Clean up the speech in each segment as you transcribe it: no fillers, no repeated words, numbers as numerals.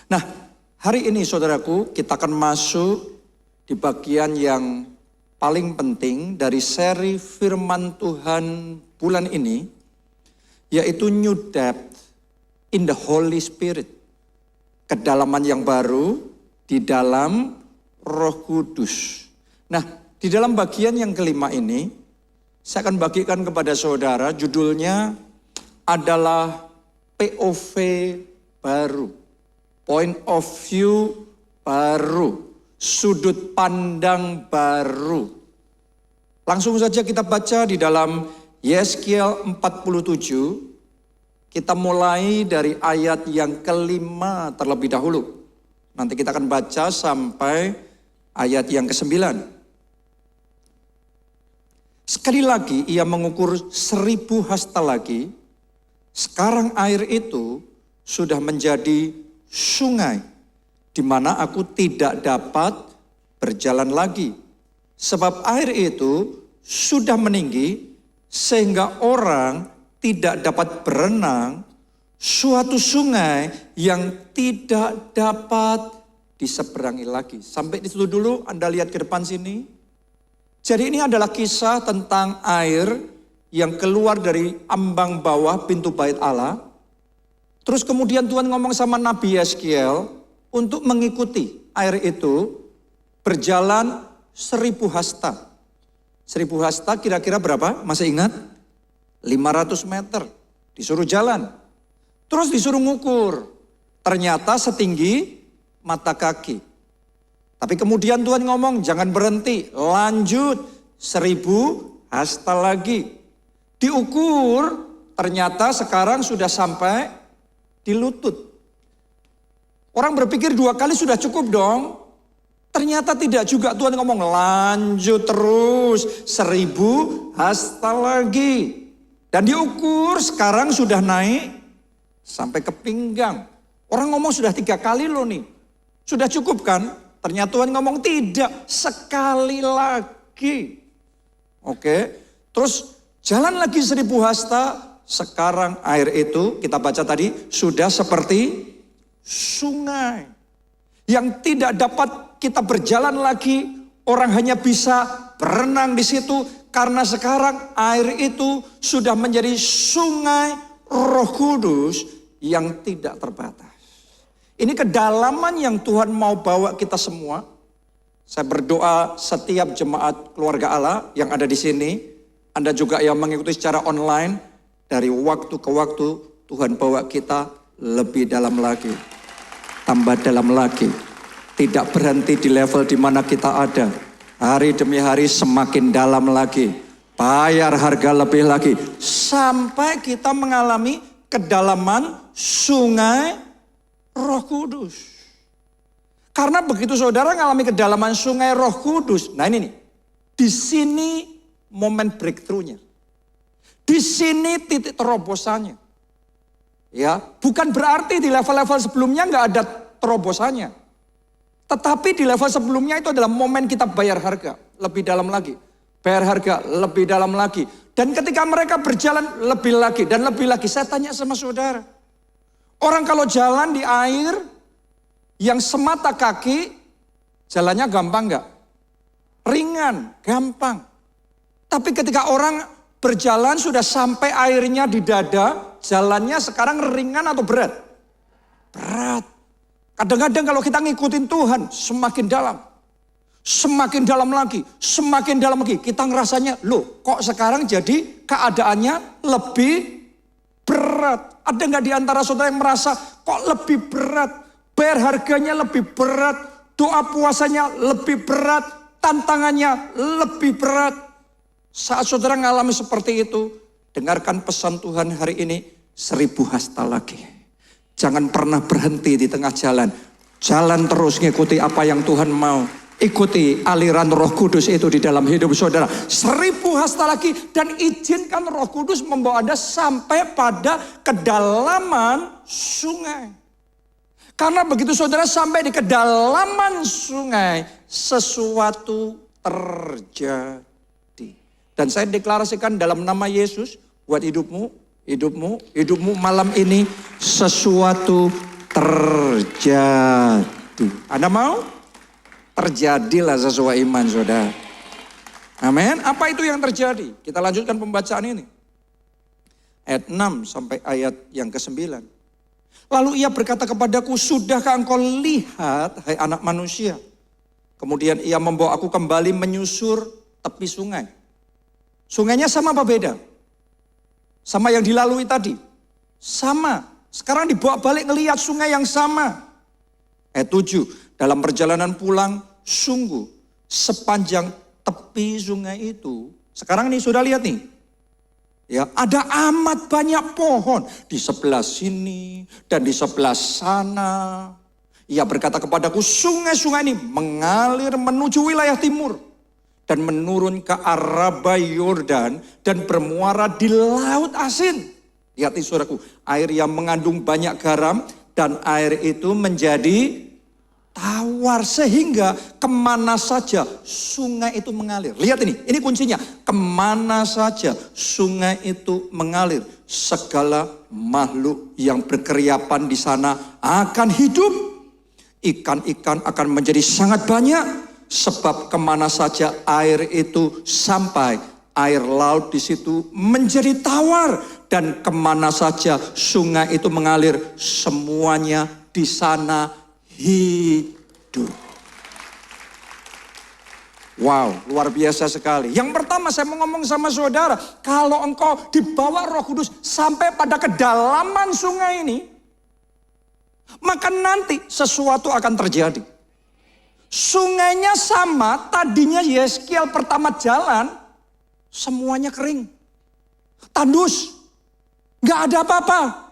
Nah, hari ini saudaraku kita akan masuk di bagian yang paling penting dari seri firman Tuhan bulan ini, yaitu New Depth in the Holy Spirit. Kedalaman yang baru di dalam Roh Kudus. Nah, di dalam bagian yang kelima ini, saya akan bagikan kepada saudara, judulnya adalah POV baru. Point of view baru. Sudut pandang baru. Langsung saja kita baca di dalam Yeskiel 47. Kita mulai dari ayat yang kelima terlebih dahulu. Nanti kita akan baca sampai ayat yang ke-9. Sekali lagi ia mengukur 1000 hasta lagi. Sekarang air itu sudah menjadi sungai, di mana aku tidak dapat berjalan lagi. Sebab air itu sudah meninggi, sehingga orang tidak dapat berenang, suatu sungai yang tidak dapat diseberangi lagi. Sampai di situ dulu, Anda lihat ke depan sini. Jadi ini adalah kisah tentang air yang keluar dari ambang bawah pintu bait Allah. Terus kemudian Tuhan ngomong sama Nabi Yeskiel untuk mengikuti air itu berjalan 1000 hasta. 1000 hasta kira-kira berapa? Masih ingat? 500 meter. Disuruh jalan. Terus disuruh ngukur. Ternyata setinggi mata kaki. Tapi kemudian Tuhan ngomong jangan berhenti. Lanjut 1000 hasta lagi. Diukur ternyata sekarang sudah sampai di lutut. Orang berpikir 2 kali sudah cukup dong. Ternyata tidak juga. Tuhan ngomong lanjut terus 1000 hasta lagi. Dan diukur sekarang sudah naik sampai ke pinggang. Orang ngomong sudah 3 kali loh nih. Sudah cukup kan? Ternyata Tuhan ngomong tidak, sekali lagi. Oke. Terus jalan lagi 1000 hasta. Sekarang air itu kita baca tadi sudah seperti sungai. Yang tidak dapat kita berjalan lagi. Orang hanya bisa berenang di situ. Karena sekarang air itu sudah menjadi sungai Roh Kudus yang tidak terbatas. Ini kedalaman yang Tuhan mau bawa kita semua. Saya berdoa setiap jemaat keluarga Allah yang ada di sini. Anda juga yang mengikuti secara online. Dari waktu ke waktu Tuhan bawa kita lebih dalam lagi. Tambah dalam lagi. Tidak berhenti di level di mana kita ada. Hari demi hari semakin dalam lagi. Bayar harga lebih lagi. Sampai kita mengalami kedalaman sungai Roh Kudus. Karena begitu saudara mengalami kedalaman sungai Roh Kudus. Nah ini nih. Di sini momen breakthrough-nya. Di sini titik terobosannya. Ya, bukan berarti di level-level sebelumnya nggak ada terobosannya. Tetapi di level sebelumnya itu adalah momen kita bayar harga. Lebih dalam lagi. Bayar harga lebih dalam lagi. Dan ketika mereka berjalan lebih lagi dan lebih lagi. Saya tanya sama saudara. Orang kalau jalan di air yang semata kaki. Jalannya gampang nggak? Ringan, gampang. Tapi ketika orang berjalan sudah sampai airnya di dada. Jalannya sekarang ringan atau berat? Berat. Kadang-kadang kalau kita ngikutin Tuhan semakin dalam. Semakin dalam lagi, semakin dalam lagi. Kita ngerasanya, loh kok sekarang jadi keadaannya lebih berat. Ada nggak di antara saudara yang merasa kok lebih berat. Bayar harganya lebih berat. Doa puasanya lebih berat. Tantangannya lebih berat. Saat saudara mengalami seperti itu, dengarkan pesan Tuhan hari ini, 1000 hasta lagi. Jangan pernah berhenti di tengah jalan. Jalan terus ngikuti apa yang Tuhan mau. Ikuti aliran Roh Kudus itu di dalam hidup saudara. 1000 hasta lagi. Dan izinkan Roh Kudus membawa Anda sampai pada kedalaman sungai. Karena begitu saudara sampai di kedalaman sungai, sesuatu terjadi. Dan saya deklarasikan dalam nama Yesus buat hidupmu malam ini sesuatu terjadi. Anda mau? Terjadilah sesuai iman saudara. Amin. Apa itu yang terjadi? Kita lanjutkan pembacaan ini. Ayat 6 sampai ayat yang ke-9. Lalu ia berkata kepadaku, sudahkah engkau lihat, hai anak manusia? Kemudian ia membawa aku kembali menyusur tepi sungai. Sungainya sama apa beda? Sama yang dilalui tadi? Sama. Sekarang dibawa balik ngelihat sungai yang sama. Ayat 7. Dalam perjalanan pulang, sungguh sepanjang tepi sungai itu. Sekarang nih sudah lihat nih. Ya, ada amat banyak pohon di sebelah sini dan di sebelah sana. Ia berkata kepadaku, sungai-sungai ini mengalir menuju wilayah timur dan menurun ke Araba Yordan dan bermuara di Laut Asin. Lihat ini saudaraku, air yang mengandung banyak garam dan air itu menjadi tawar sehingga kemana saja sungai itu mengalir. Lihat ini kuncinya. Kemana saja sungai itu mengalir, segala makhluk yang berkeriapan di sana akan hidup. Ikan-ikan akan menjadi sangat banyak, sebab kemana saja air itu sampai, air laut di situ menjadi tawar. Dan kemana saja sungai itu mengalir, semuanya di sana hidup. Wow, luar biasa sekali. Yang pertama saya mau ngomong sama saudara, kalau engkau dibawa Roh Kudus sampai pada kedalaman sungai ini, maka nanti sesuatu akan terjadi. Sungainya sama, tadinya Yeskiel pertama jalan, semuanya kering. Tandus, gak ada apa-apa.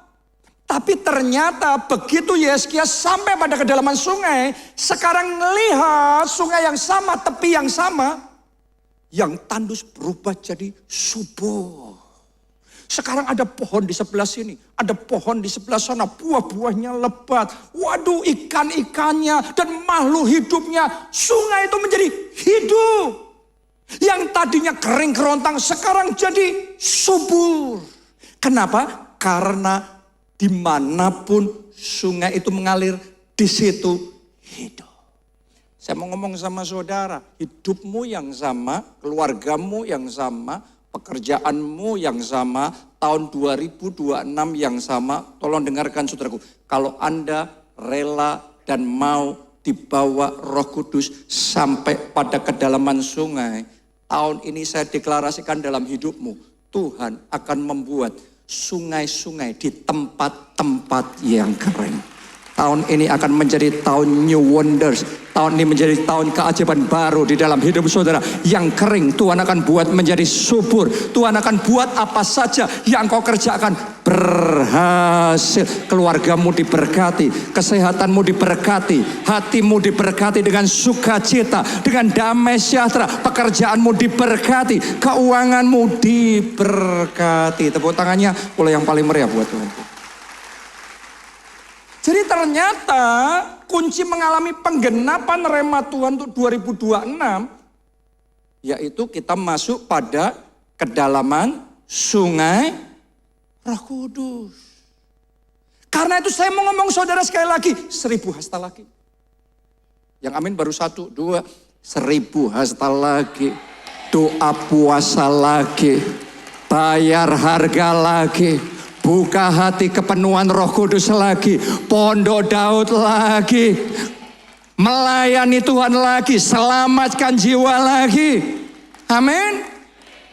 Tapi ternyata begitu Yeskiel sampai pada kedalaman sungai, sekarang melihat sungai yang sama, tepi yang sama, yang tandus berubah jadi subur. Sekarang ada pohon di sebelah sini, ada pohon di sebelah sana, buah-buahnya lebat. Waduh, ikan-ikannya dan makhluk hidupnya, sungai itu menjadi hidup. Yang tadinya kering kerontang sekarang jadi subur. Kenapa? Karena dimanapun sungai itu mengalir, di situ hidup. Saya mau ngomong sama saudara, hidupmu yang sama, keluargamu yang sama, pekerjaanmu yang sama, tahun 2026 yang sama. Tolong dengarkan saudaraku, kalau Anda rela dan mau dibawa Roh Kudus sampai pada kedalaman sungai, tahun ini saya deklarasikan dalam hidupmu, Tuhan akan membuat sungai-sungai di tempat-tempat yang kering. Tahun ini akan menjadi tahun new wonders. Tahun ini menjadi tahun keajaiban baru di dalam hidup saudara. Yang kering Tuhan akan buat menjadi subur. Tuhan akan buat apa saja yang kau kerjakan berhasil. Keluargamu diberkati, kesehatanmu diberkati, hatimu diberkati dengan sukacita, dengan damai sejahtera. Pekerjaanmu diberkati, keuanganmu diberkati. Tepuk tangannya oleh yang paling meriah buat Tuhan. Jadi ternyata kunci mengalami penggenapan rema Tuhan untuk 2026, yaitu kita masuk pada kedalaman sungai Roh Kudus. Karena itu saya mau ngomong saudara sekali lagi, 1000 hasta lagi. Yang amin baru 1, 2, 1000 hasta lagi. Doa puasa lagi, bayar harga lagi. Buka hati kepenuhan Roh Kudus lagi. Pondok Daud lagi. Melayani Tuhan lagi. Selamatkan jiwa lagi. Amin.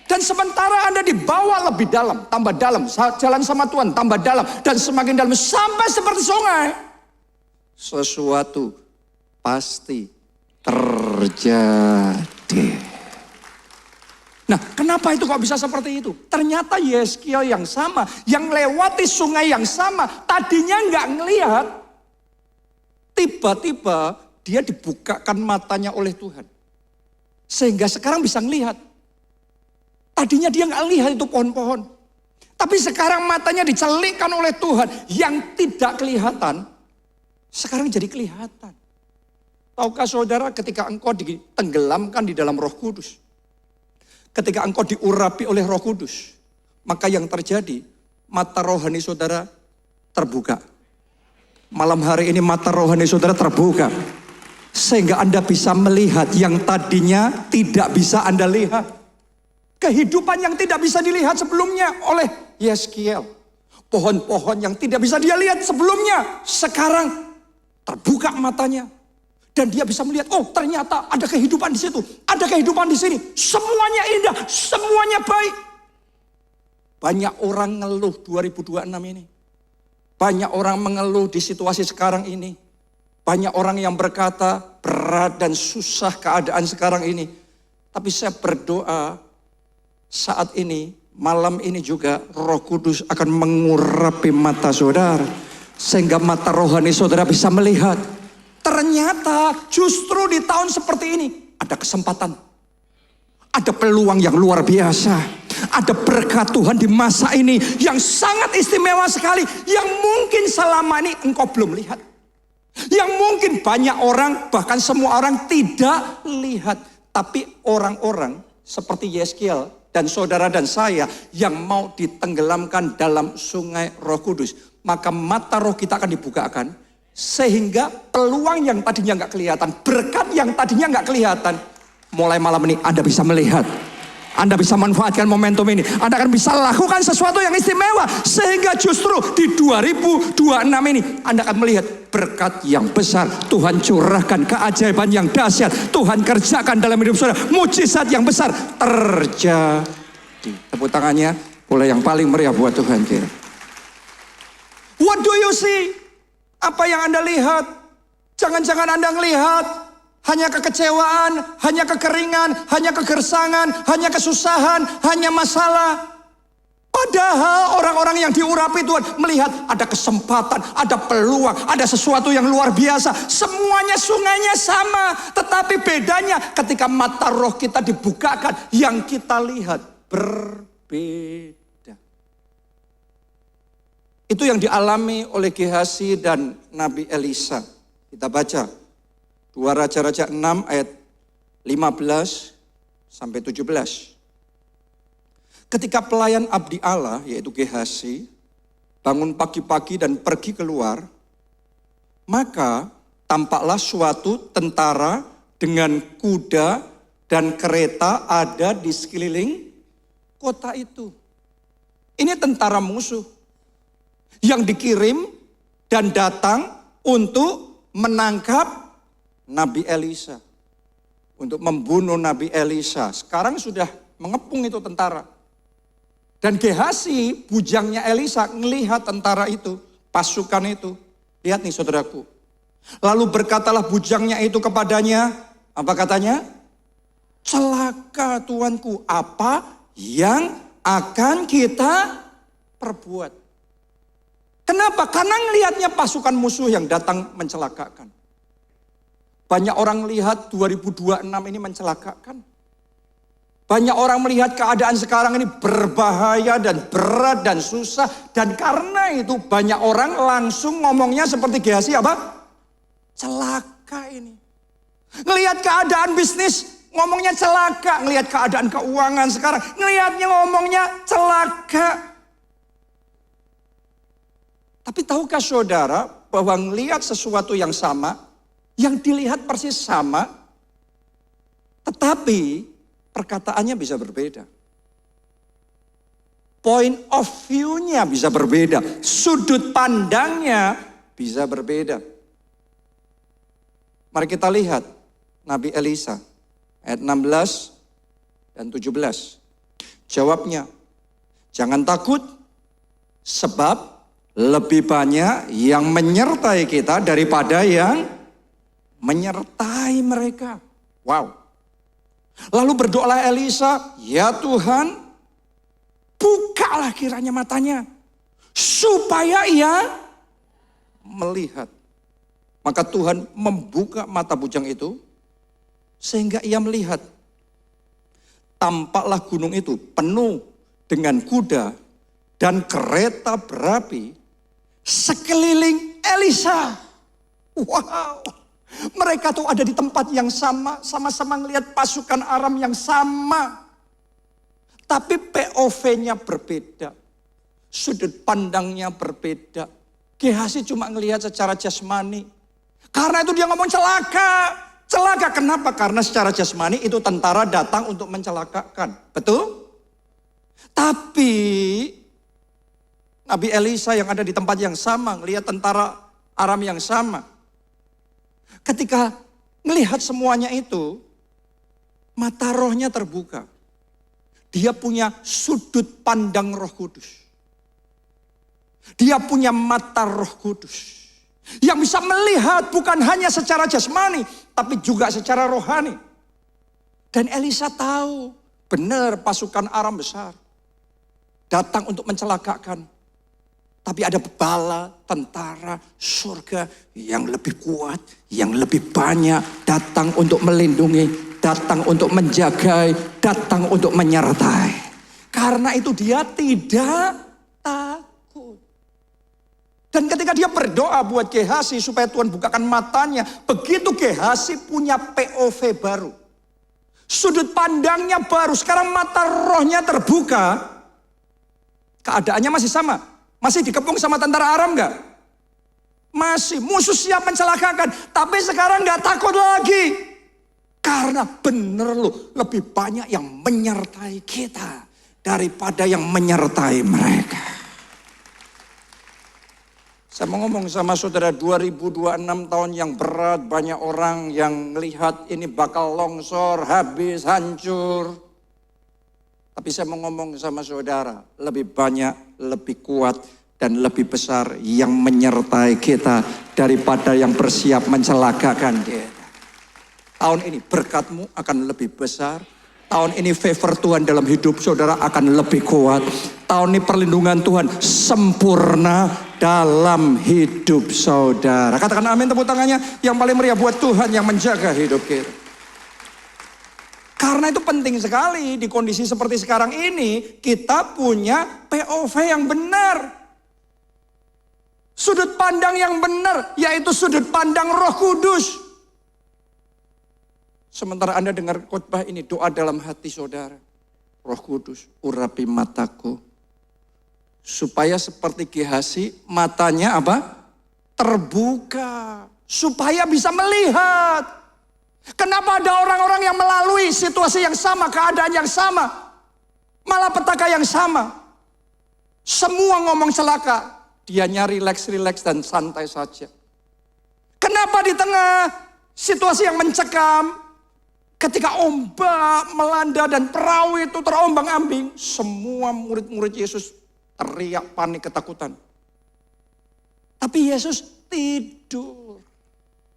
Dan sementara Anda dibawa lebih dalam. Tambah dalam. Jalan sama Tuhan. Tambah dalam. Dan semakin dalam. Sampai seperti sungai. Sesuatu pasti terjadi. Nah, kenapa itu kok bisa seperti itu? Ternyata Yeskiel yang sama, yang lewati sungai yang sama, tadinya nggak ngelihat. Tiba-tiba dia dibukakan matanya oleh Tuhan. Sehingga sekarang bisa ngelihat. Tadinya dia nggak lihat itu pohon-pohon. Tapi sekarang matanya dicelikkan oleh Tuhan. Yang tidak kelihatan, sekarang jadi kelihatan. Tahukah saudara ketika engkau ditenggelamkan di dalam Roh Kudus, ketika engkau diurapi oleh Roh Kudus, maka yang terjadi, mata rohani saudara terbuka. Malam hari ini mata rohani saudara terbuka. Sehingga Anda bisa melihat yang tadinya tidak bisa Anda lihat. Kehidupan yang tidak bisa dilihat sebelumnya oleh Yeskiel. Pohon-pohon yang tidak bisa dia lihat sebelumnya, sekarang terbuka matanya. Dan dia bisa melihat, oh ternyata ada kehidupan di situ, ada kehidupan di sini. Semuanya indah, semuanya baik. Banyak orang ngeluh 2026 ini. Banyak orang mengeluh di situasi sekarang ini. Banyak orang yang berkata berat dan susah keadaan sekarang ini. Tapi saya berdoa saat ini, malam ini juga Roh Kudus akan mengurapi mata saudara. Sehingga mata rohani saudara bisa melihat. Ternyata justru di tahun seperti ini ada kesempatan. Ada peluang yang luar biasa. Ada berkat Tuhan di masa ini yang sangat istimewa sekali. Yang mungkin selama ini engkau belum lihat. Yang mungkin banyak orang, bahkan semua orang tidak lihat. Tapi orang-orang seperti Yeskiel dan saudara dan saya yang mau ditenggelamkan dalam sungai Roh Kudus. Maka mata roh kita akan dibukakan. Sehingga peluang yang tadinya nggak kelihatan, berkat yang tadinya nggak kelihatan, mulai malam ini Anda bisa melihat. Anda bisa manfaatkan momentum ini. Anda akan bisa lakukan sesuatu yang istimewa. Sehingga justru di 2026 ini Anda akan melihat berkat yang besar. Tuhan curahkan keajaiban yang dahsyat. Tuhan kerjakan dalam hidup saudara. Mujizat yang besar terjadi. Tepuk tangannya boleh yang paling meriah buat Tuhan kita. What do you see? Apa yang Anda lihat? Jangan-jangan Anda melihat hanya kekecewaan, hanya kekeringan, hanya kegersangan, hanya kesusahan, hanya masalah. Padahal orang-orang yang diurapi Tuhan melihat ada kesempatan, ada peluang, ada sesuatu yang luar biasa. Semuanya sungainya sama, tetapi bedanya ketika mata roh kita dibukakan, yang kita lihat berbeda. Itu yang dialami oleh Gehazi dan Nabi Elisa. Kita baca 2 Raja-Raja 6 ayat 15 sampai 17. Ketika pelayan abdi Allah yaitu Gehazi bangun pagi-pagi dan pergi keluar, maka tampaklah suatu tentara dengan kuda dan kereta ada di sekeliling kota itu. Ini tentara musuh yang dikirim dan datang untuk menangkap Nabi Elisa. Untuk membunuh Nabi Elisa. Sekarang sudah mengepung itu tentara. Dan Gehazi, bujangnya Elisa, melihat tentara itu, pasukan itu. Lihat nih saudaraku. Lalu berkatalah bujangnya itu kepadanya, apa katanya? Celaka tuanku, apa yang akan kita perbuat? Kenapa? Karena ngelihatnya pasukan musuh yang datang mencelakakan. Banyak orang melihat 2026 ini mencelakakan. Banyak orang melihat keadaan sekarang ini berbahaya dan berat dan susah. Dan karena itu banyak orang langsung ngomongnya seperti Gehazi apa? Celaka ini. Ngelihat keadaan bisnis, ngomongnya celaka. Ngelihat keadaan keuangan sekarang, ngelihatnya ngomongnya celaka. Tapi tahukah saudara bahwa ngelihat sesuatu yang sama, yang dilihat persis sama, tetapi perkataannya bisa berbeda. Point of view-nya bisa berbeda, sudut pandangnya bisa berbeda. Mari kita lihat Nabi Elisa ayat 16 dan 17. Jawabnya, jangan takut sebab lebih banyak yang menyertai kita daripada yang menyertai mereka. Wow. Lalu berdoalah Elisa, ya Tuhan, bukalah kiranya matanya, supaya ia melihat. Maka Tuhan membuka mata bujang itu, sehingga ia melihat. Tampaklah gunung itu penuh dengan kuda dan kereta berapi sekeliling Elisa. Wow. Mereka tuh ada di tempat yang sama, sama-sama ngelihat pasukan Aram yang sama. Tapi POV-nya berbeda. Sudut pandangnya berbeda. Gehazi cuma ngelihat secara jasmani. Karena itu dia ngomong celaka. Celaka kenapa? Karena secara jasmani itu tentara datang untuk mencelakakan. Betul? Tapi Nabi Elisa yang ada di tempat yang sama, ngelihat tentara Aram yang sama. Ketika melihat semuanya itu, mata rohnya terbuka. Dia punya sudut pandang Roh Kudus. Dia punya mata Roh Kudus. Yang bisa melihat bukan hanya secara jasmani, tapi juga secara rohani. Dan Elisa tahu, benar pasukan Aram besar. Datang untuk mencelakakan. Tapi ada bala, tentara, surga yang lebih kuat, yang lebih banyak. Datang untuk melindungi, datang untuk menjaga, datang untuk menyertai. Karena itu dia tidak takut. Dan ketika dia berdoa buat Gehazi supaya Tuhan bukakan matanya. Begitu Gehazi punya POV baru. Sudut pandangnya baru. Sekarang mata rohnya terbuka. Keadaannya masih sama. Masih dikepung sama tentara Aram enggak? Masih. Musuh siap mencelakakan. Tapi sekarang enggak takut lagi. Karena bener loh. Lebih banyak yang menyertai kita. Daripada yang menyertai mereka. Saya mau ngomong sama saudara 2026 tahun yang berat. Banyak orang yang melihat ini bakal longsor, habis, hancur. Tapi saya mau ngomong sama saudara. Lebih banyak, lebih kuat, dan lebih besar yang menyertai kita. Daripada yang bersiap mencelakakan kita. Tahun ini berkatmu akan lebih besar. Tahun ini favor Tuhan dalam hidup saudara akan lebih kuat. Tahun ini perlindungan Tuhan sempurna dalam hidup saudara. Katakan amin, tepuk tangannya yang paling meriah buat Tuhan yang menjaga hidup kita. Karena itu penting sekali di kondisi seperti sekarang ini kita punya POV yang benar. Sudut pandang yang benar yaitu sudut pandang Roh Kudus. Sementara Anda dengar khotbah ini, doa dalam hati saudara. Roh Kudus, urapi mataku. Supaya seperti Gehazi, matanya apa? Terbuka. Supaya bisa melihat. Kenapa ada orang-orang yang melalui situasi yang sama, keadaan yang sama. Malah petaka yang sama. Semua ngomong celaka. Dianya relax dan santai saja. Kenapa di tengah situasi yang mencekam, ketika ombak melanda dan perahu itu terombang-ambing, semua murid-murid Yesus teriak panik ketakutan. Tapi Yesus tidur.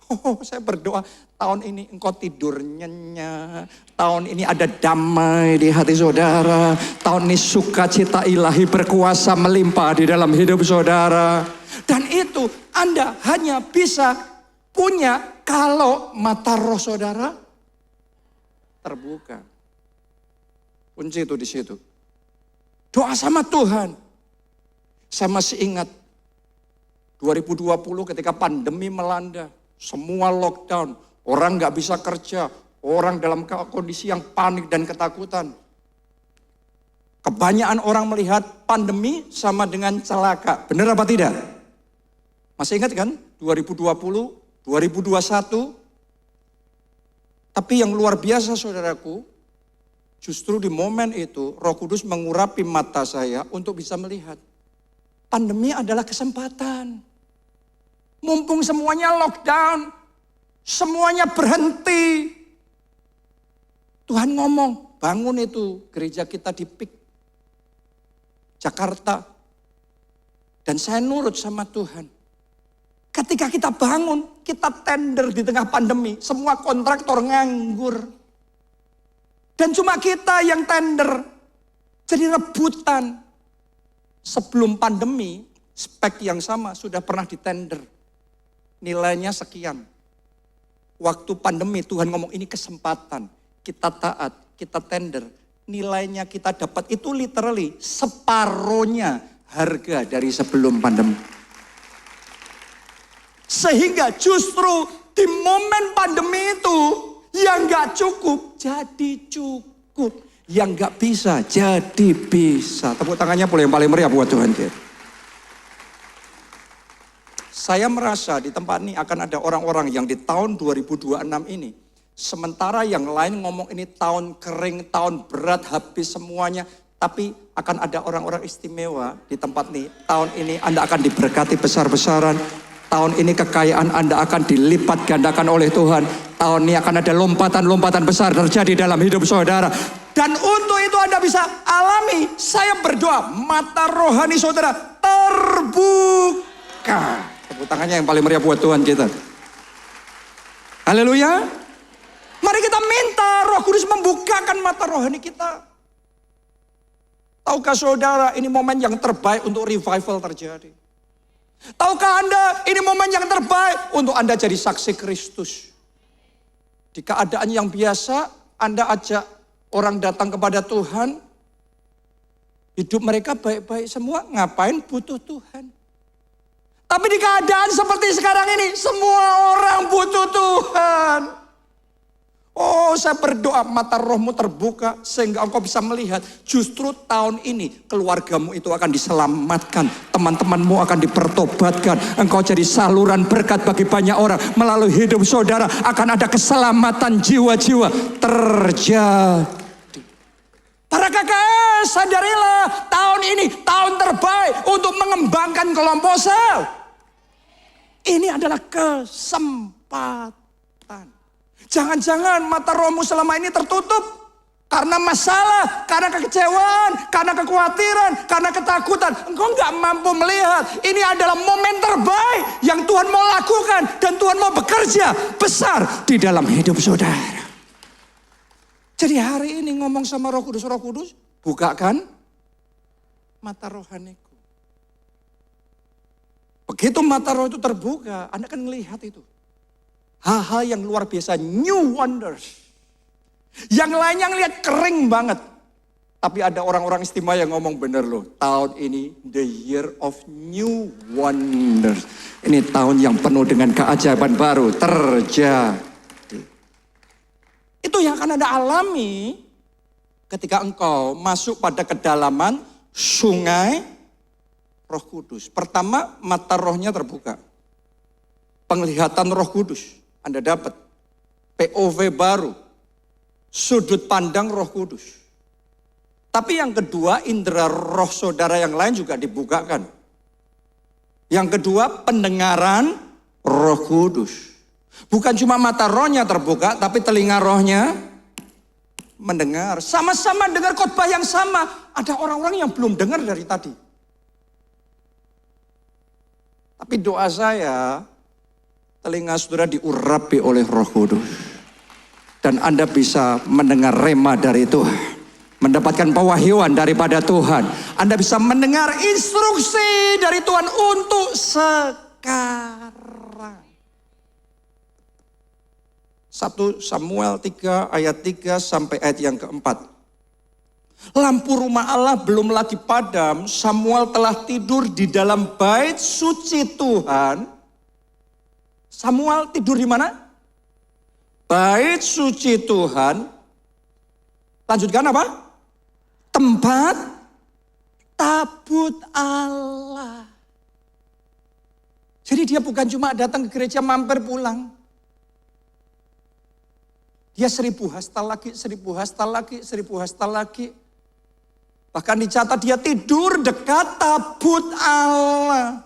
Oh, saya berdoa tahun ini engkau tidur nyenyak. Tahun ini ada damai di hati saudara. Tahun ini sukacita ilahi berkuasa melimpah di dalam hidup saudara. Dan itu Anda hanya bisa punya kalau mata roh saudara terbuka. Kunci itu di situ. Doa sama Tuhan. Saya masih ingat 2020 ketika pandemi melanda, semua lockdown, orang nggak bisa kerja, orang dalam kondisi yang panik dan ketakutan. Kebanyakan orang melihat pandemi sama dengan celaka. Benar apa tidak? Masih ingat kan? 2020, 2021. Tapi yang luar biasa saudaraku, justru di momen itu Roh Kudus mengurapi mata saya untuk bisa melihat. Pandemi adalah kesempatan. Mumpung semuanya lockdown, semuanya berhenti. Tuhan ngomong, bangun itu gereja kita di PIK, Jakarta. Dan saya nurut sama Tuhan. Ketika kita bangun, kita tender di tengah pandemi. Semua kontraktor nganggur. Dan cuma kita yang tender. Jadi rebutan. Sebelum pandemi, spek yang sama sudah pernah ditender. Nilainya sekian. Waktu pandemi Tuhan ngomong ini kesempatan. Kita taat, kita tender. Nilainya kita dapat itu literally separohnya harga dari sebelum pandemi. Sehingga justru di momen pandemi itu yang gak cukup jadi cukup. Yang gak bisa jadi bisa. Tepuk tangannya boleh yang paling meriah buat Tuhan kita. Saya merasa di tempat ini akan ada orang-orang yang di tahun 2026 ini, sementara yang lain ngomong ini tahun kering, tahun berat, habis semuanya. Tapi akan ada orang-orang istimewa di tempat ini. Tahun ini Anda akan diberkati besar-besaran. Tahun ini kekayaan Anda akan dilipat gandakan oleh Tuhan. Tahun ini akan ada lompatan-lompatan besar terjadi dalam hidup saudara. Dan untuk itu Anda bisa alami, saya berdoa, mata rohani saudara terbuka. Tepuk tangannya yang paling meriah buat Tuhan kita. Haleluya. Mari kita minta Roh Kudus membukakan mata rohani kita. Tahukah saudara, ini momen yang terbaik untuk revival terjadi. Tahukah Anda, ini momen yang terbaik untuk Anda jadi saksi Kristus. Di keadaan yang biasa, Anda ajak orang datang kepada Tuhan. Hidup mereka baik-baik semua, ngapain butuh Tuhan? Tapi di keadaan seperti sekarang ini, semua orang butuh Tuhan. Oh, saya berdoa mata rohmu terbuka sehingga engkau bisa melihat justru tahun ini keluargamu itu akan diselamatkan. Teman-temanmu akan dipertobatkan. Engkau jadi saluran berkat bagi banyak orang. Melalui hidup saudara akan ada keselamatan jiwa-jiwa terjadi. Para kakak, sadarilah tahun ini tahun terbaik untuk mengembangkan kelompok sel. Ini adalah kesempatan. Jangan-jangan mata rohmu selama ini tertutup karena masalah, karena kekecewaan, karena kekhawatiran, karena ketakutan. Engkau nggak mampu melihat ini adalah momen terbaik yang Tuhan mau lakukan dan Tuhan mau bekerja besar di dalam hidup saudara. Jadi hari ini ngomong sama Roh Kudus, bukakan mata rohaniku. Begitu mata roh itu terbuka, Anda akan melihat itu. Hal-hal yang luar biasa, new wonders. Yang lainnya ngelihat kering banget. Tapi ada orang-orang istimewa yang ngomong bener loh. Tahun ini the year of new wonders. Ini tahun yang penuh dengan keajaiban baru terjadi. Itu yang akan Anda alami ketika engkau masuk pada kedalaman sungai Roh Kudus. Pertama, mata rohnya terbuka. Penglihatan Roh Kudus. Anda dapat POV baru. Sudut pandang Roh Kudus. Tapi yang kedua, indera roh saudara yang lain juga dibukakan. Yang kedua, pendengaran Roh Kudus. Bukan cuma mata rohnya terbuka, tapi telinga rohnya mendengar. Sama-sama dengar khotbah yang sama. Ada orang-orang yang belum dengar dari tadi. Tapi doa saya, telinga saudara diurapi oleh Roh Kudus. Dan Anda bisa mendengar rema dari Tuhan. Mendapatkan pewahyuan daripada Tuhan. Anda bisa mendengar instruksi dari Tuhan untuk sekarang. 1 Samuel 3 ayat 3 sampai ayat yang keempat. Lampu rumah Allah belum lagi padam, Samuel telah tidur di dalam bait suci Tuhan. Samuel tidur di mana? Bait suci Tuhan. Lanjutkan apa? Tempat tabut Allah. Jadi dia bukan cuma datang ke gereja mampir pulang. Dia 1000 hastal lagi, 1000 hastal lagi, 1000 hastal lagi. Bahkan dicatat dia tidur dekat tabut Allah.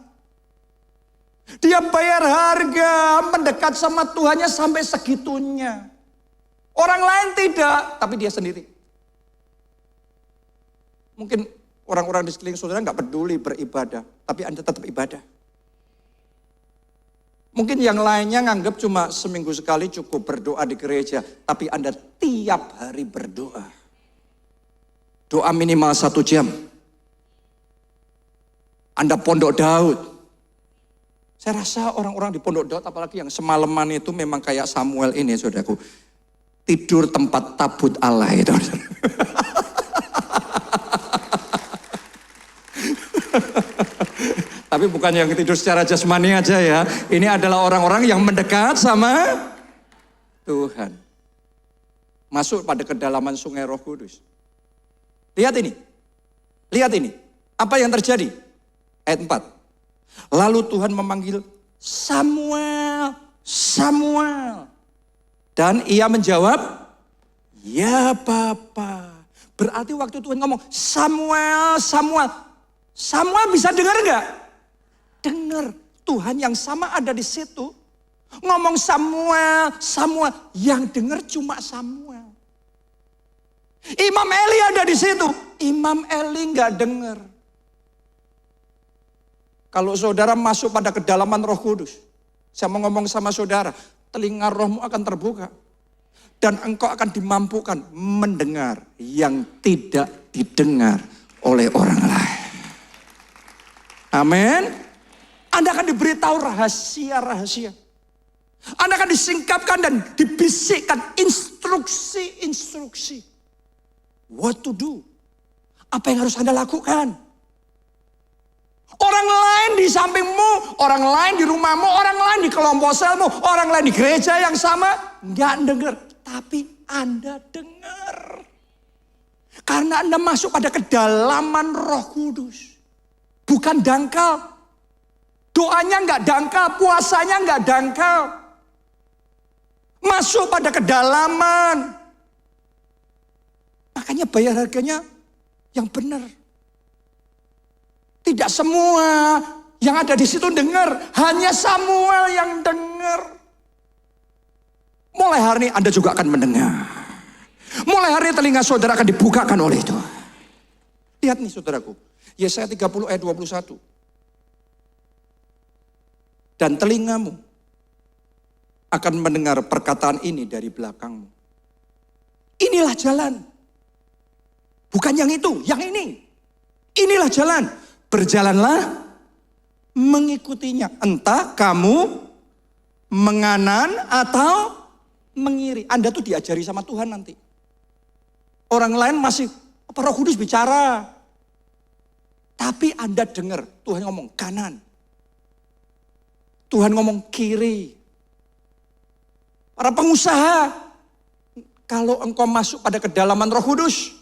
Dia bayar harga, mendekat sama Tuhannya sampai segitunya. Orang lain tidak, tapi dia sendiri. Mungkin orang-orang di sekeliling saudara nggak peduli beribadah, tapi Anda tetap ibadah. Mungkin yang lainnya nganggap cuma seminggu sekali cukup berdoa di gereja, tapi Anda tiap hari berdoa. Doa minimal 1 jam. Anda pondok Daud. Saya rasa orang-orang di pondok Daud, apalagi yang semalaman itu memang kayak Samuel ini, saudaraku. Tidur tempat tabut Allah itu. Tapi bukan yang tidur secara jasmani aja ya. Ini adalah orang-orang yang mendekat sama Tuhan. Masuk pada kedalaman sungai Roh Kudus. Lihat ini. Lihat ini. Apa yang terjadi? Ayat 4. Lalu Tuhan memanggil Samuel, Samuel. Dan ia menjawab, ya Bapa. Berarti waktu Tuhan ngomong, Samuel, Samuel. Samuel bisa dengar enggak? Dengar. Tuhan yang sama ada di situ. Ngomong Samuel, Samuel. Yang dengar cuma Samuel. Imam Eli ada di situ. Imam Eli enggak dengar. Kalau saudara masuk pada kedalaman Roh Kudus, saya mau ngomong sama saudara, telinga rohmu akan terbuka. Dan engkau akan dimampukan mendengar yang tidak didengar oleh orang lain. Amin. Anda akan diberitahu rahasia-rahasia. Anda akan disingkapkan dan dibisikkan instruksi-instruksi. What to do? Apa yang harus Anda lakukan? Orang lain di sampingmu, orang lain di rumahmu, orang lain di kelompok selmu, orang lain di gereja yang sama, nggak dengar. Tapi Anda dengar. Karena Anda masuk pada kedalaman Roh Kudus. Bukan dangkal. Doanya nggak dangkal, puasanya nggak dangkal. Masuk pada kedalaman. Makanya bayar harganya yang benar. Tidak semua yang ada di situ dengar, hanya Samuel yang dengar. Mulai hari ini Anda juga akan mendengar. Mulai hari ini telinga saudara akan dibukakan oleh itu. Lihat nih saudaraku, Yesaya 30 ayat 21. Dan telingamu akan mendengar perkataan ini dari belakangmu. Inilah jalan. Bukan yang itu, yang ini. Inilah jalan. Berjalanlah mengikutinya. Entah kamu menganan atau mengiri. Anda tuh diajari sama Tuhan nanti. Orang lain masih, Roh Kudus bicara. Tapi Anda dengar, Tuhan ngomong kanan. Tuhan ngomong kiri. Para pengusaha, kalau engkau masuk pada kedalaman Roh Kudus,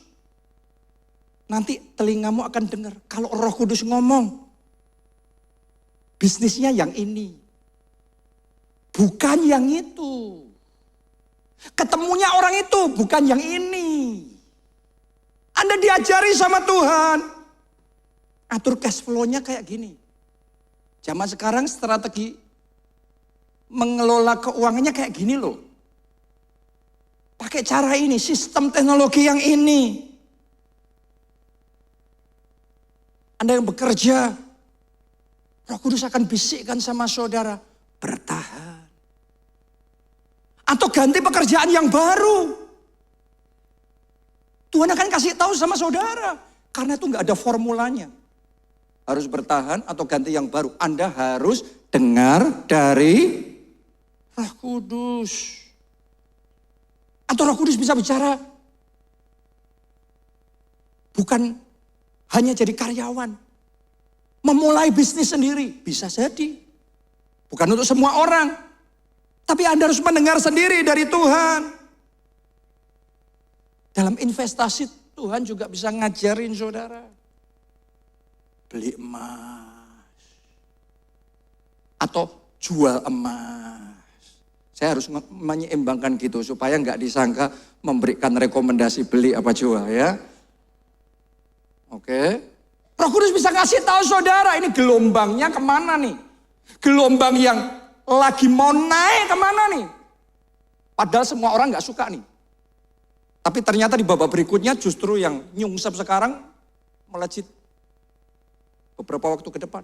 nanti telingamu akan dengar. Kalau Roh Kudus ngomong, bisnisnya yang ini. Bukan yang itu. Ketemunya orang itu, bukan yang ini. Anda diajari sama Tuhan. Atur cash flow-nya kayak gini. Zaman sekarang strategi mengelola keuangannya kayak gini loh. Pakai cara ini, sistem teknologi yang ini. Anda yang bekerja, Roh Kudus akan bisikkan sama saudara, bertahan. Atau ganti pekerjaan yang baru. Tuhan akan kasih tahu sama saudara. Karena itu nggak ada formulanya. Harus bertahan atau ganti yang baru. Anda harus dengar dari Roh Kudus. Atau Roh Kudus bisa bicara. Bukan hanya jadi karyawan. Memulai bisnis sendiri. Bisa jadi. Bukan untuk semua orang. Tapi Anda harus mendengar sendiri dari Tuhan. Dalam investasi Tuhan juga bisa ngajarin saudara. Beli emas. Atau jual emas. Saya harus menyeimbangkan gitu. Supaya nggak disangka memberikan rekomendasi beli apa jual ya. Oke. Roh Kudus bisa kasih tahu saudara. Ini gelombangnya kemana nih. Gelombang yang lagi mau naik kemana nih. Padahal semua orang nggak suka nih. Tapi ternyata di babak berikutnya justru yang nyungsep sekarang melejit beberapa waktu ke depan.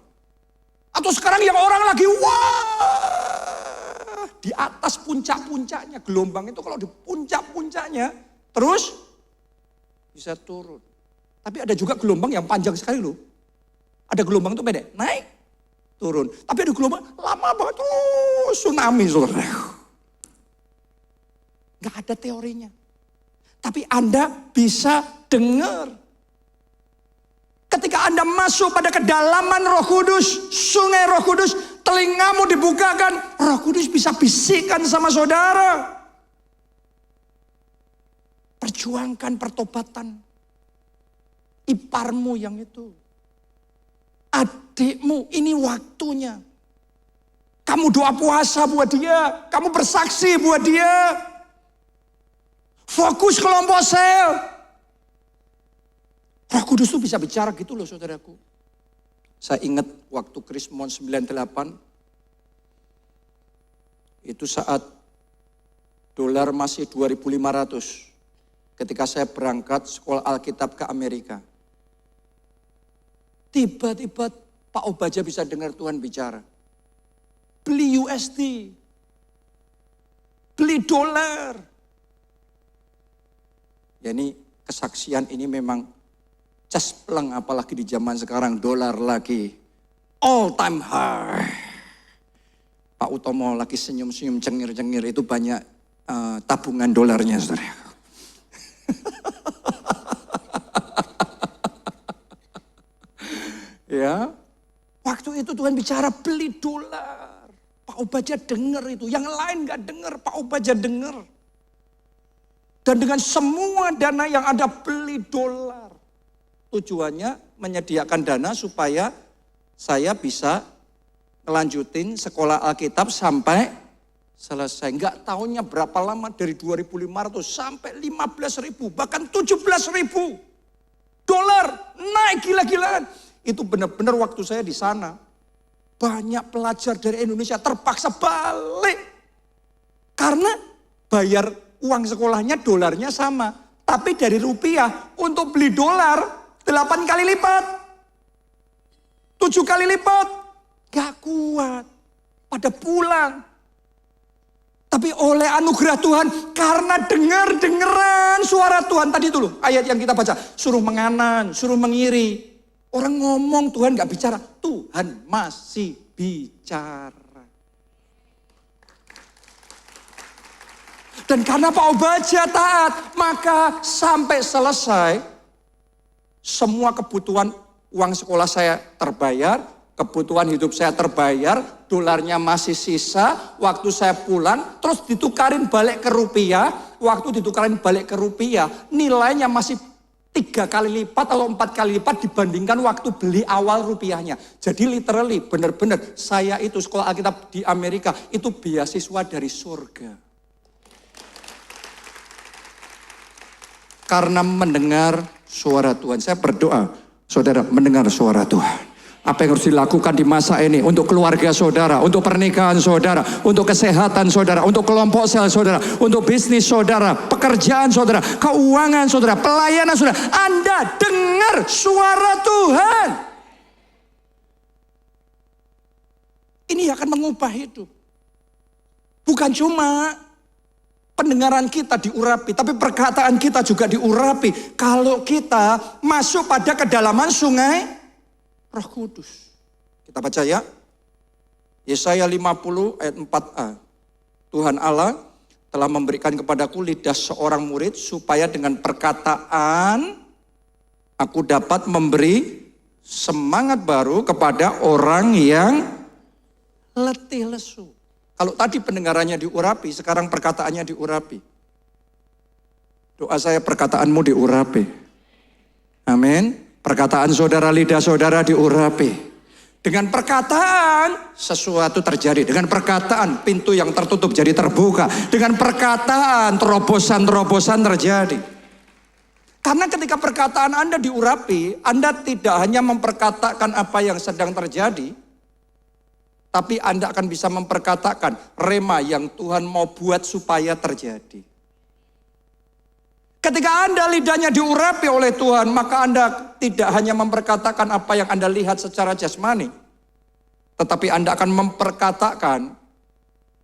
Atau sekarang yang orang lagi wah di atas puncak-puncaknya. Gelombang itu kalau di puncak-puncaknya terus bisa turun. Tapi ada juga gelombang yang panjang sekali loh. Ada gelombang itu pendek, naik, turun. Tapi ada gelombang lama banget, tsunami saudara. Gak ada teorinya. Tapi Anda bisa dengar. Ketika Anda masuk pada kedalaman Roh Kudus, sungai Roh Kudus, telingamu dibukakan, Roh Kudus bisa bisikkan sama saudara. Perjuangkan pertobatan. Iparmu yang itu. Adikmu, ini waktunya. Kamu doa puasa buat dia. Kamu bersaksi buat dia. Fokus kelompok sel. Roh Kudus itu bisa bicara gitu loh saudaraku. Saya ingat waktu Krismon 98. Itu saat dolar masih 2.500. Ketika saya berangkat sekolah Alkitab ke Amerika. Tiba-tiba Pak Obaja bisa dengar Tuhan bicara. Beli USD. Beli dolar. Ya ini kesaksian ini memang caspleng, apalagi di zaman sekarang dolar lagi all time high. Pak Utomo lagi senyum-senyum cengir-cengir, itu banyak tabungan dolarnya saudara. Ya, waktu itu Tuhan bicara beli dolar. Pak Obaja dengar itu, yang lain gak dengar, Pak Obaja dengar. Dan dengan semua dana yang ada beli dolar. Tujuannya menyediakan dana supaya saya bisa ngelanjutin sekolah Alkitab sampai selesai. Enggak tahunya berapa lama, dari 2.500 sampai 15.000, bahkan 17.000 dolar naik gila-gilaan. Itu benar-benar waktu saya di sana. Banyak pelajar dari Indonesia terpaksa balik. Karena bayar uang sekolahnya dolarnya sama. Tapi dari rupiah untuk beli dolar 8 kali lipat. 7 kali lipat. Gak kuat. Pada pulang. Tapi oleh anugerah Tuhan, karena dengeran suara Tuhan. Tadi itu loh ayat yang kita baca. Suruh menganan, suruh mengiri. Orang ngomong, Tuhan gak bicara. Tuhan masih bicara. Dan karena Pak Obaja taat, maka sampai selesai, semua kebutuhan uang sekolah saya terbayar, kebutuhan hidup saya terbayar, dolarnya masih sisa, waktu saya pulang, terus ditukarin balik ke rupiah, waktu ditukarin balik ke rupiah, nilainya masih 3 kali lipat atau 4 kali lipat dibandingkan waktu beli awal rupiahnya. Jadi literally, benar-benar saya itu sekolah Alkitab di Amerika, itu beasiswa dari surga. Karena mendengar suara Tuhan. Saya berdoa, saudara mendengar suara Tuhan. Apa yang harus dilakukan di masa ini untuk keluarga saudara, untuk pernikahan saudara, untuk kesehatan saudara, untuk kelompok sel saudara, untuk bisnis saudara, pekerjaan saudara, keuangan saudara, pelayanan saudara. Anda dengar suara Tuhan. Ini akan mengubah hidup. Bukan cuma pendengaran kita diurapi, tapi perkataan kita juga diurapi. Kalau kita masuk pada kedalaman sungai Roh Kudus. Kita baca ya. Yesaya 50 ayat 4a. Tuhan Allah telah memberikan kepadaku lidah seorang murid supaya dengan perkataan aku dapat memberi semangat baru kepada orang yang letih lesu. Kalau tadi pendengarannya diurapi, sekarang perkataannya diurapi. Doa saya perkataanmu diurapi. Amin. Perkataan saudara, lidah saudara diurapi. Dengan perkataan sesuatu terjadi. Dengan perkataan pintu yang tertutup jadi terbuka. Dengan perkataan terobosan-terobosan terjadi. Karena ketika perkataan Anda diurapi, Anda tidak hanya memperkatakan apa yang sedang terjadi, tapi Anda akan bisa memperkatakan rema yang Tuhan mau buat supaya terjadi. Ketika Anda lidahnya diurapi oleh Tuhan, maka Anda tidak hanya memperkatakan apa yang Anda lihat secara jasmani, tetapi Anda akan memperkatakan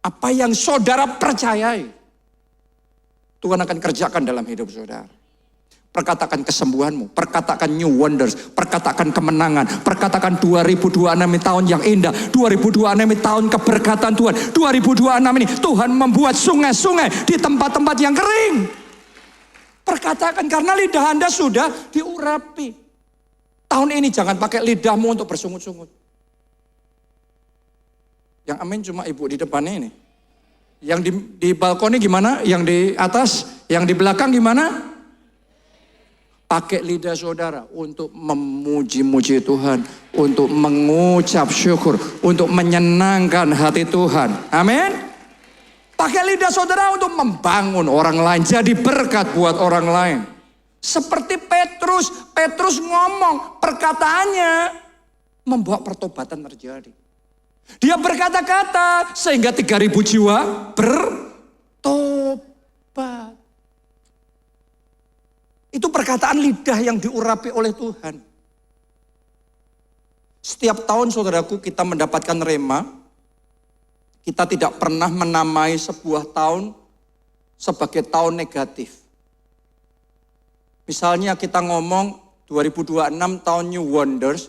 apa yang saudara percayai. Tuhan akan kerjakan dalam hidup saudara. Perkatakan kesembuhanmu, perkatakan new wonders, perkatakan kemenangan, perkatakan 2026 tahun yang indah, 2026 tahun keberkatan Tuhan, 2026 ini Tuhan membuat sungai-sungai di tempat-tempat yang kering. Perkatakan karena lidah Anda sudah diurapi. Tahun ini jangan pakai lidahmu untuk bersungut-sungut. Yang amin cuma ibu di depannya ini. Yang di balkoni gimana? Yang di atas? Yang di belakang gimana? Pakai lidah saudara untuk memuji-muji Tuhan, untuk mengucap syukur, untuk menyenangkan hati Tuhan. Amin. Pakai lidah saudara untuk membangun orang lain, jadi berkat buat orang lain. Seperti Petrus ngomong, perkataannya membawa pertobatan terjadi. Dia berkata-kata sehingga 3.000 jiwa bertobat. Itu perkataan lidah yang diurapi oleh Tuhan. Setiap tahun saudaraku kita mendapatkan rema. Kita tidak pernah menamai sebuah tahun sebagai tahun negatif. Misalnya kita ngomong 2026 tahun New Wonders.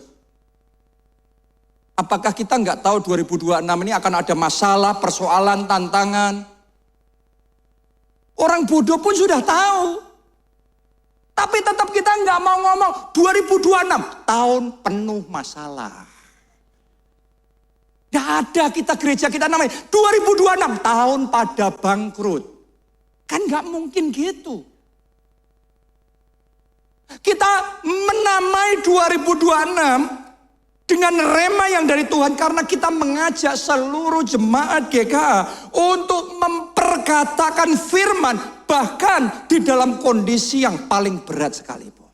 Apakah kita nggak tahu 2026 ini akan ada masalah, persoalan, tantangan? Orang bodoh pun sudah tahu. Tapi tetap kita nggak mau ngomong 2026 tahun penuh masalah. Nggak ada kita gereja kita namanya 2026 tahun pada bangkrut. Kan nggak mungkin gitu. Kita menamai 2026 dengan rema yang dari Tuhan karena kita mengajak seluruh jemaat GKA untuk memperkatakan firman bahkan di dalam kondisi yang paling berat sekalipun.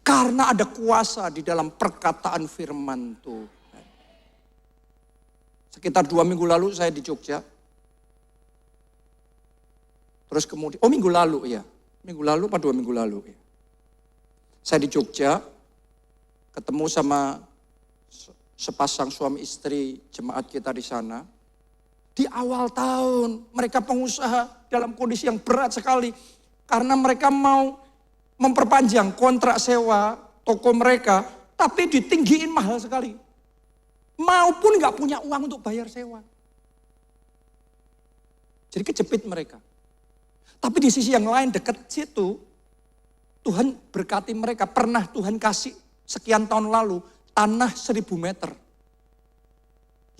Karena ada kuasa di dalam perkataan firman Tuhan. Sekitar 2 minggu lalu saya di Jogja. Terus kemudian, minggu lalu ya. Minggu lalu apa 2 minggu lalu ya. Saya di Jogja. Ketemu sama sepasang suami istri jemaat kita di sana. Di awal tahun mereka pengusaha dalam kondisi yang berat sekali. Karena mereka mau memperpanjang kontrak sewa toko mereka. Tapi ditinggiin mahal sekali. Maupun gak punya uang untuk bayar sewa. Jadi kejepit mereka. Tapi di sisi yang lain dekat situ. Tuhan berkati mereka. Pernah Tuhan kasih sekian tahun lalu, tanah 1.000 meter.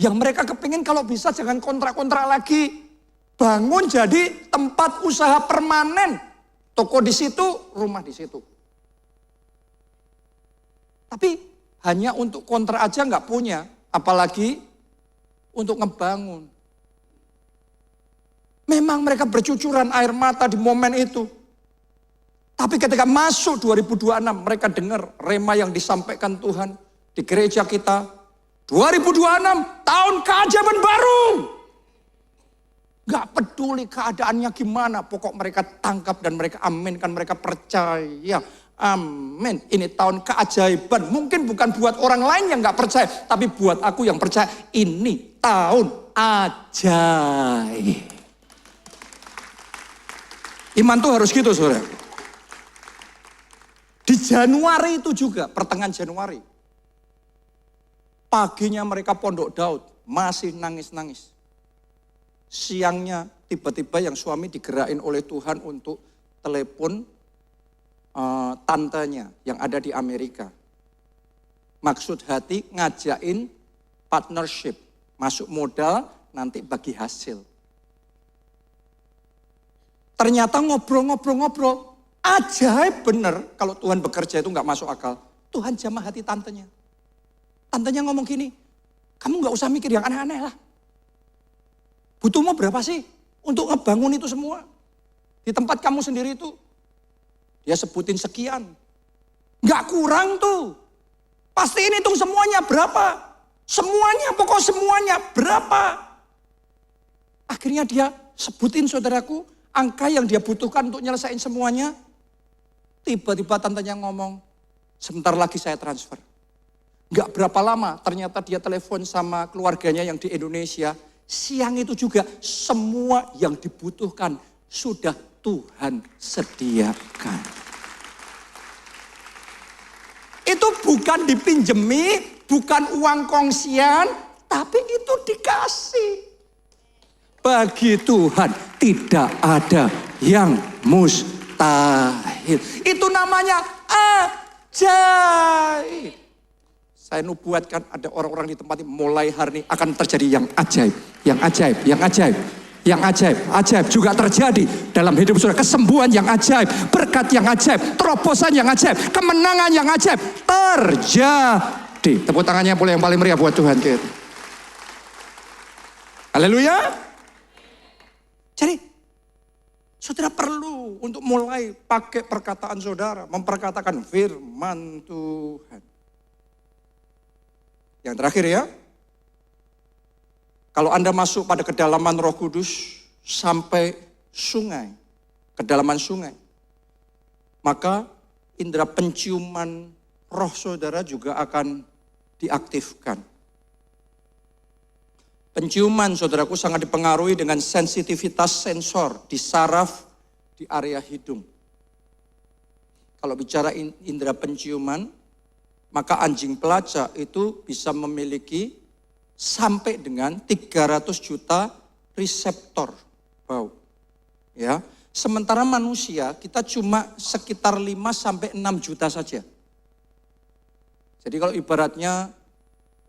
Yang mereka kepingin kalau bisa jangan kontrak-kontrak lagi. Bangun jadi tempat usaha permanen. Toko di situ, rumah di situ. Tapi hanya untuk kontrak aja nggak punya. Apalagi untuk ngebangun. Memang mereka bercucuran air mata di momen itu. Tapi ketika masuk 2026 mereka dengar rema yang disampaikan Tuhan di gereja kita. 2026 tahun keajaiban baru. Gak peduli keadaannya gimana. Pokok mereka tangkap dan mereka aminkan, mereka percaya. Amin. Ini tahun keajaiban. Mungkin bukan buat orang lain yang gak percaya. Tapi buat aku yang percaya. Ini tahun ajaib. Iman tuh harus gitu saudara. Di Januari itu juga, pertengahan Januari. Paginya mereka Pondok Daud, masih nangis-nangis. Siangnya tiba-tiba yang suami digerakin oleh Tuhan untuk telepon tantenya yang ada di Amerika. Maksud hati ngajain partnership, masuk modal nanti bagi hasil. Ternyata ngobrol-ngobrol. Ajaib bener kalau Tuhan bekerja itu gak masuk akal. Tuhan jamah hati tantenya. Tantenya ngomong gini, kamu gak usah mikir yang aneh-aneh lah. Butuhmu berapa sih untuk ngebangun itu semua? Di tempat kamu sendiri itu. Dia sebutin sekian. Gak kurang tuh. Pastiin hitung semuanya berapa. Semuanya, pokok semuanya berapa. Akhirnya dia sebutin saudaraku, angka yang dia butuhkan untuk nyelesain semuanya. Tiba-tiba tantenya ngomong, sebentar lagi saya transfer. Gak berapa lama, ternyata dia telepon sama keluarganya yang di Indonesia. Siang itu juga semua yang dibutuhkan sudah Tuhan sediakan. Itu bukan dipinjemi, bukan uang kongsian, tapi itu dikasih. Bagi Tuhan tidak ada yang mustahil. Itu namanya ajaib. Saya nubuatkan ada orang-orang di tempat ini mulai hari ini akan terjadi yang ajaib, yang ajaib, yang ajaib. yang ajaib. Ajaib juga terjadi dalam hidup saudara. Kesembuhan yang ajaib, berkat yang ajaib, terobosan yang ajaib, kemenangan yang ajaib terjadi. Tepuk tangannya boleh yang paling meriah buat Tuhan kita. Haleluya. Jadi saudara perlu untuk mulai pakai perkataan saudara, memperkatakan firman Tuhan. Yang terakhir ya, kalau Anda masuk pada kedalaman Roh Kudus sampai sungai, kedalaman sungai, maka indera penciuman roh saudara juga akan diaktifkan. Penciuman saudaraku sangat dipengaruhi dengan sensitivitas sensor di saraf di area hidung. Kalau bicara indera penciuman, maka anjing pelacak itu bisa memiliki sampai dengan 300 juta reseptor bau. Ya. Sementara manusia kita cuma sekitar 5 sampai 6 juta saja. Jadi kalau ibaratnya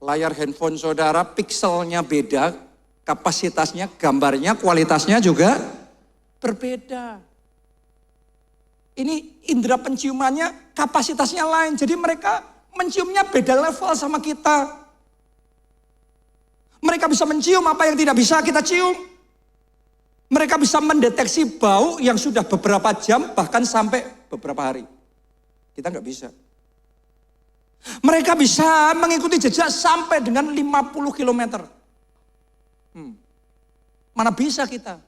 layar handphone saudara pikselnya beda, kapasitasnya, gambarnya, kualitasnya juga berbeda. Ini indera penciumannya kapasitasnya lain. Jadi mereka menciumnya beda level sama kita. Mereka bisa mencium apa yang tidak bisa kita cium. Mereka bisa mendeteksi bau yang sudah beberapa jam bahkan sampai beberapa hari. Kita nggak bisa. Mereka bisa mengikuti jejak sampai dengan 50 km. Mana bisa kita?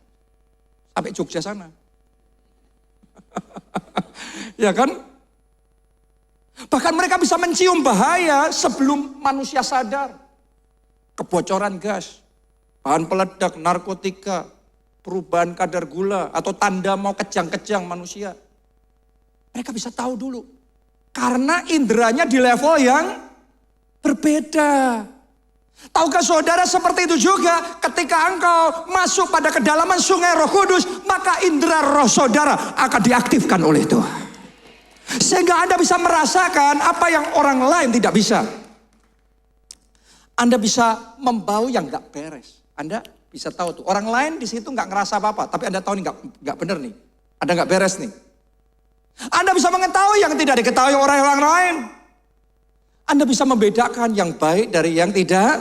Sampai Jogja sana. Ya kan? Bahkan mereka bisa mencium bahaya sebelum manusia sadar. Kebocoran gas, bahan peledak, narkotika, perubahan kadar gula, atau tanda mau kejang-kejang manusia. Mereka bisa tahu dulu. Karena inderanya di level yang berbeda. Tahukah saudara seperti itu juga ketika engkau masuk pada kedalaman sungai Roh Kudus, maka indera roh saudara akan diaktifkan oleh Tuhan. Sehingga Anda bisa merasakan apa yang orang lain tidak bisa. Anda bisa membau yang gak beres. Anda bisa tahu tuh, orang lain di situ gak ngerasa apa-apa, tapi Anda tahu nih gak bener nih. Ada gak beres nih. Anda bisa mengetahui yang tidak diketahui orang lain. Anda bisa membedakan yang baik dari yang tidak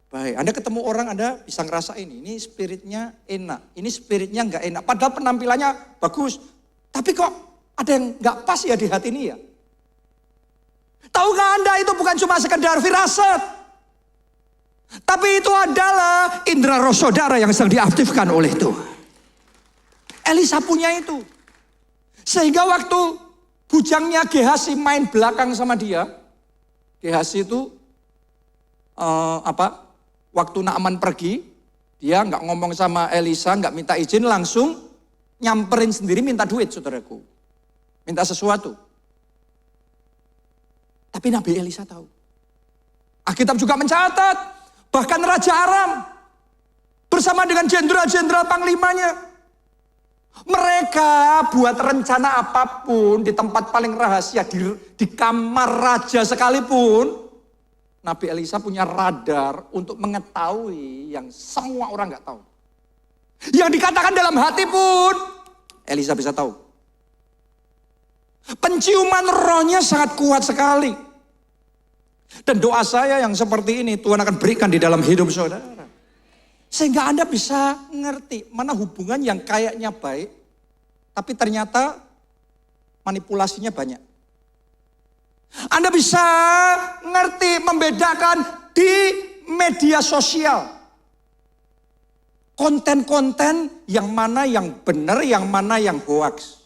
baik. Anda ketemu orang, Anda bisa ngerasain ini spiritnya enak, ini spiritnya gak enak. Padahal penampilannya bagus, tapi kok ada yang gak pas ya di hati ini ya. Tahukah Anda itu bukan cuma sekedar firasat, tapi itu adalah indera roh saudara yang sedang diaktifkan oleh Tuhan. Elisa punya itu. Sehingga waktu bujangnya Gehazi main belakang sama dia, Gehazi itu waktu Naaman pergi, dia nggak ngomong sama Elisa, nggak minta izin, langsung nyamperin sendiri minta duit, saudaraku. Minta sesuatu. Tapi Nabi Elisa tahu. Alkitab juga mencatat, bahkan Raja Aram bersama dengan jenderal-jenderal panglimanya, mereka buat rencana apapun di tempat paling rahasia, di kamar raja sekalipun, Nabi Elisa punya radar untuk mengetahui yang semua orang nggak tahu. Yang dikatakan dalam hati pun, Elisa bisa tahu. Penciuman rohnya sangat kuat sekali. Dan doa saya yang seperti ini Tuhan akan berikan di dalam hidup saudara. Sehingga Anda bisa ngerti mana hubungan yang kayaknya baik, tapi ternyata manipulasinya banyak. Anda bisa ngerti, membedakan di media sosial. Konten-konten yang mana yang benar, yang mana yang hoax.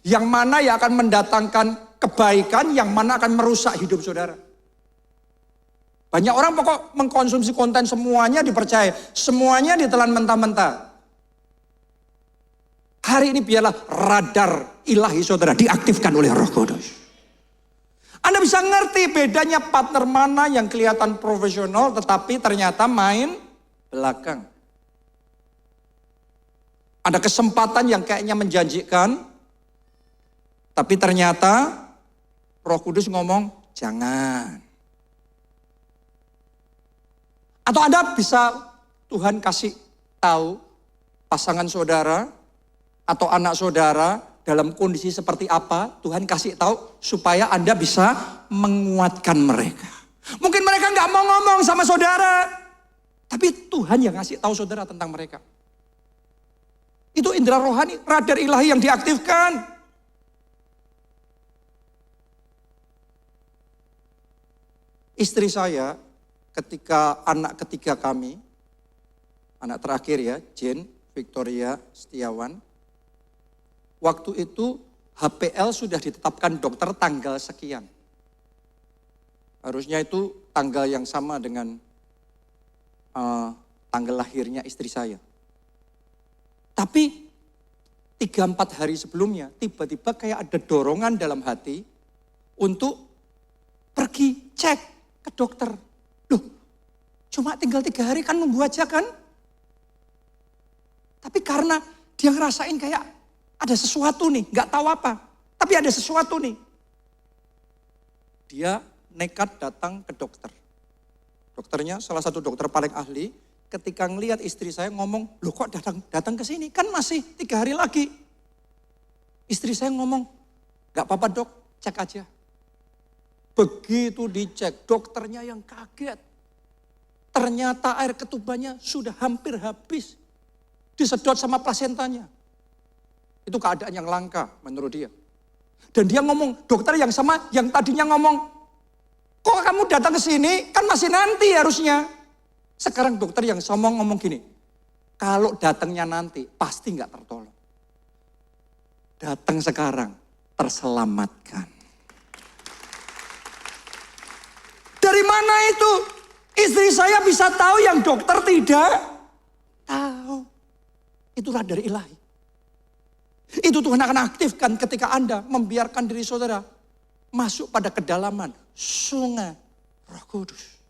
Yang mana yang akan mendatangkan kebaikan, yang mana akan merusak hidup saudara. Banyak orang pokok mengkonsumsi konten semuanya dipercaya, semuanya ditelan mentah-mentah. Hari ini biarlah radar ilahi saudara diaktifkan oleh Roh Kudus. Anda bisa ngerti bedanya partner mana yang kelihatan profesional tetapi ternyata main belakang. Ada kesempatan yang kayaknya menjanjikan, tapi ternyata Roh Kudus ngomong jangan. Atau Anda bisa Tuhan kasih tahu pasangan saudara atau anak saudara dalam kondisi seperti apa, Tuhan kasih tahu supaya Anda bisa menguatkan mereka. Mungkin mereka nggak mau ngomong sama saudara, tapi Tuhan yang ngasih tahu saudara tentang mereka. Itu indera rohani, radar ilahi yang diaktifkan. Istri saya ketika anak ketiga kami, anak terakhir ya, Jane Victoria Setiawan, waktu itu HPL sudah ditetapkan dokter tanggal sekian. Harusnya itu tanggal yang sama dengan tanggal lahirnya istri saya. Tapi 3-4 hari sebelumnya tiba-tiba kayak ada dorongan dalam hati untuk pergi cek ke dokter. Loh, cuma tinggal 3 hari kan nunggu aja kan? Tapi karena dia ngerasain kayak ada sesuatu nih, gak tahu apa. Tapi ada sesuatu nih. Dia nekat datang ke dokter. Dokternya salah satu dokter paling ahli, ketika ngelihat istri saya ngomong, loh kok datang ke sini? Kan masih 3 hari lagi. Istri saya ngomong, gak apa-apa dok, cek aja. Begitu dicek, dokternya yang kaget. Ternyata air ketubannya sudah hampir habis. Disedot sama plasentanya. Itu keadaan yang langka menurut dia. Dan dia ngomong, dokter yang sama yang tadinya ngomong, kok kamu datang ke sini? Kan masih nanti harusnya. Sekarang dokter yang somong ngomong gini, kalau datangnya nanti pasti nggak tertolong. Datang sekarang, terselamatkan. Dari mana itu? Istri saya bisa tahu yang dokter tidak tahu. Itu radar ilahi. Itu Tuhan akan aktifkan ketika Anda membiarkan diri saudara masuk pada kedalaman sungai Roh Kudus.